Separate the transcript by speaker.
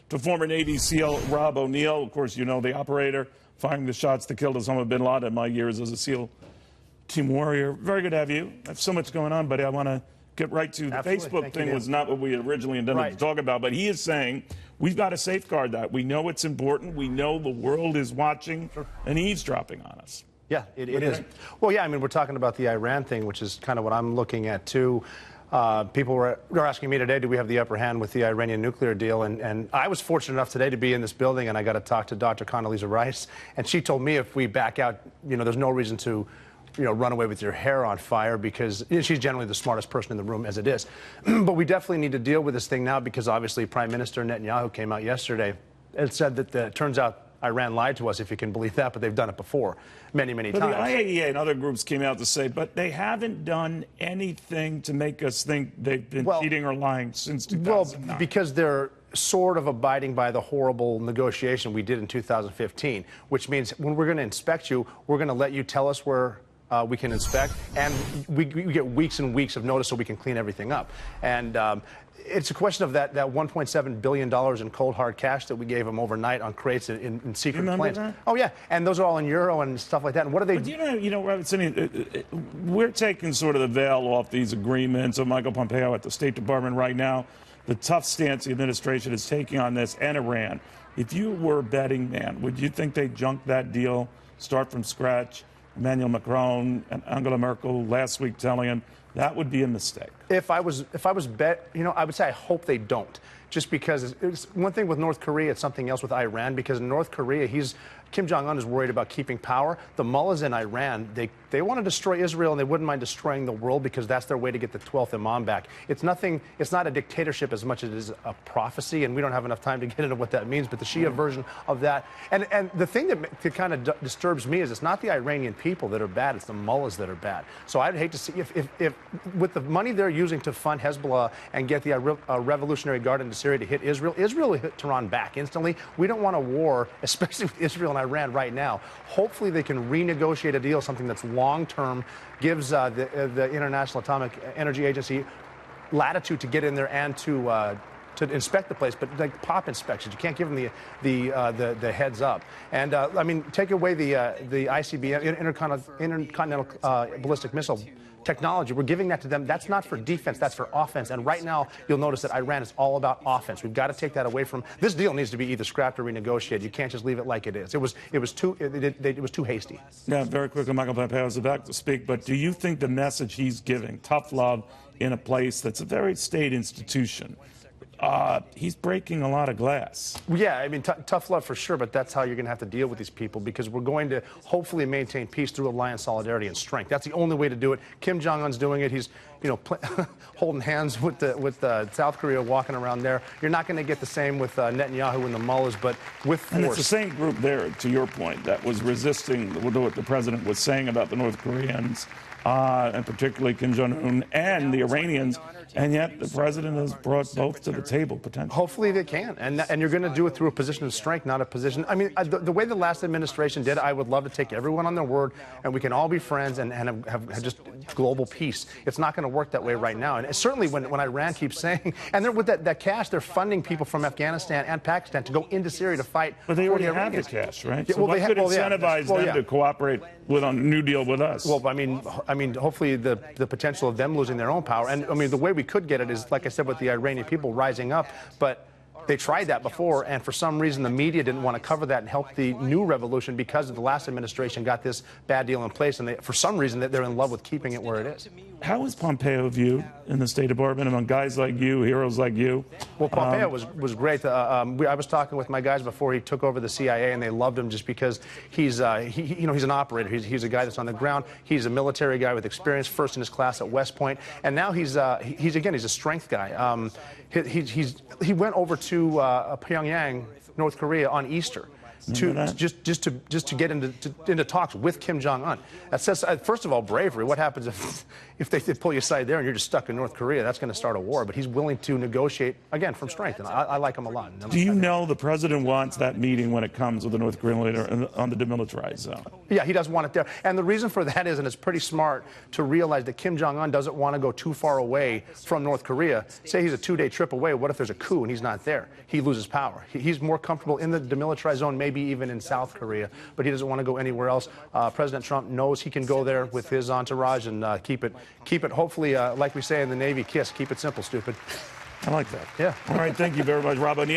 Speaker 1: to former Navy SEAL Rob O'Neill. Of course, you know, the operator firing the shots that killed Osama bin Laden in my years as a SEAL team warrior. Very good to have you. I have so much going on, buddy. I want to get right to the Facebook thing. Was not what we originally intended to talk about, but he is saying we've got to safeguard that. We know it's important. We know the world is watching and eavesdropping on us.
Speaker 2: Yeah, it is. Well, yeah, I mean, we're talking about the Iran thing, which is kind of what I'm looking at, too. People were asking me today, do we have the upper hand with the Iranian nuclear deal? And I was fortunate enough today to be in this building, and I got to talk to Dr. Condoleezza Rice. And she told me if we back out, you know, there's no reason to, you know, run away with your hair on fire, because you know, she's generally the smartest person in the room as it is. But we definitely need to deal with this thing now, because obviously Prime Minister Netanyahu came out yesterday and said that it turns out Iran lied to us, if you can believe that, but they've done it before many, many times.
Speaker 1: The IAEA and other groups came out to say, but they haven't done anything to make us think they've been cheating or lying since 2009.
Speaker 2: Well, because they're sort of abiding by the horrible negotiation we did in 2015, which means when we're going to inspect you, we're going to let you tell us where we can inspect, and we get weeks and weeks of notice so we can clean everything up. And it's a question of that $1.7 billion in cold hard cash that we gave them overnight on crates in secret planes.
Speaker 1: That?
Speaker 2: Oh yeah, and those are all in euro and stuff like that. And what are they?
Speaker 1: But you know, Robert, we're taking sort of the veil off these agreements of Michael Pompeo at the State Department right now. The tough stance the administration is taking on this and Iran. If you were a betting man, would you think they'd junk that deal, start from scratch? Emmanuel Macron and Angela Merkel last week telling him that would be a mistake.
Speaker 2: If I was bet, you know, I would say I hope they don't. Just because it's one thing with North Korea, it's something else with Iran. Because in North Korea, Kim Jong-un is worried about keeping power. The mullahs in Iran, they want to destroy Israel, and they wouldn't mind destroying the world, because that's their way to get the 12th Imam back. It's nothing. It's not a dictatorship as much as it is a prophecy, and we don't have enough time to get into what that means. But the Shia version of that, and the thing that kind of disturbs me is it's not the Iranian people that are bad; it's the mullahs that are bad. So I'd hate to see if with the money they're using to fund Hezbollah and get the Revolutionary Guard into Syria to hit Israel, Israel will hit Tehran back instantly. We don't want a war, especially with Israel and Iran right now. Hopefully they can renegotiate a deal, something that's long-term, gives the International Atomic Energy Agency latitude to get in there and to inspect the place, but like pop inspections, you can't give them the heads up. And I mean, take away the ICBM, intercontinental ballistic missile technology. We're giving that to them. That's not for defense. That's for offense. And right now, you'll notice that Iran is all about offense. We've got to take that away from. This deal needs to be either scrapped or renegotiated. You can't just leave it like it is. It was too hasty.
Speaker 1: Yeah, very quickly, Michael Pompeo is about to speak, but do you think the message he's giving, tough love in a place that's a very state institution, he's breaking a lot of glass?
Speaker 2: Yeah, I mean, tough love for sure, but that's how you're going to have to deal with these people, because we're going to hopefully maintain peace through alliance solidarity and strength. That's the only way to do it. Kim Jong-un's doing it. He's, you know, holding hands with South Korea, walking around there. You're not going to get the same with Netanyahu and the mullahs, but with force.
Speaker 1: And it's the same group there, to your point, that was resisting what the president was saying about the North Koreans, and particularly Kim Jong-un and the Iranians. And yet the president has brought both to the table, potentially.
Speaker 2: Hopefully they can. And you're going to do it through a position of strength, not a position. I mean, the way the last administration did, I would love to take everyone on their word, and we can all be friends and have just global peace. It's not going to work that way right now. And certainly when Iran keeps saying, and they're with that cash, they're funding people from Afghanistan and Pakistan to go into Syria to fight.
Speaker 1: But they already have the cash, right? So what could incentivize them to cooperate with a new deal with us?
Speaker 2: Well, I mean, hopefully the potential of them losing their own power. And I mean, the way we could get it is, like I said, with the Iranian people rising up, but they tried that before, and for some reason the media didn't want to cover that and help the new revolution, because of the last administration got this bad deal in place, and for some reason they're in love with keeping it where it is.
Speaker 1: How is Pompeo viewed in the State Department among guys like you, heroes like you?
Speaker 2: Well, Pompeo was great. I was talking with my guys before he took over the CIA, and they loved him just because he's you know, he's an operator. He's a guy that's on the ground. He's a military guy with experience, first in his class at West Point, and now he's a strength guy. He went over to Pyongyang, North Korea, on Easter. just to get into talks with Kim Jong-un. That says, first of all, bravery. What happens if they pull you aside there and you're just stuck in North Korea? That's going to start a war. But he's willing to negotiate, again, from strength. And I like him a lot.
Speaker 1: Do you know the president wants that meeting when it comes with the North Korean leader on the demilitarized zone?
Speaker 2: Yeah, he does want it there. And the reason for that is, and it's pretty smart to realize that Kim Jong-un doesn't want to go too far away from North Korea. Say he's a 2-day trip away. What if there's a coup and he's not there? He loses power. He's more comfortable in the demilitarized zone, maybe even in South Korea, but he doesn't want to go anywhere else. President Trump knows he can go there with his entourage and keep it, hopefully, like we say in the Navy, keep it simple, stupid.
Speaker 1: I like that.
Speaker 2: Yeah.
Speaker 1: All right, thank you very much, Rob O'Neill.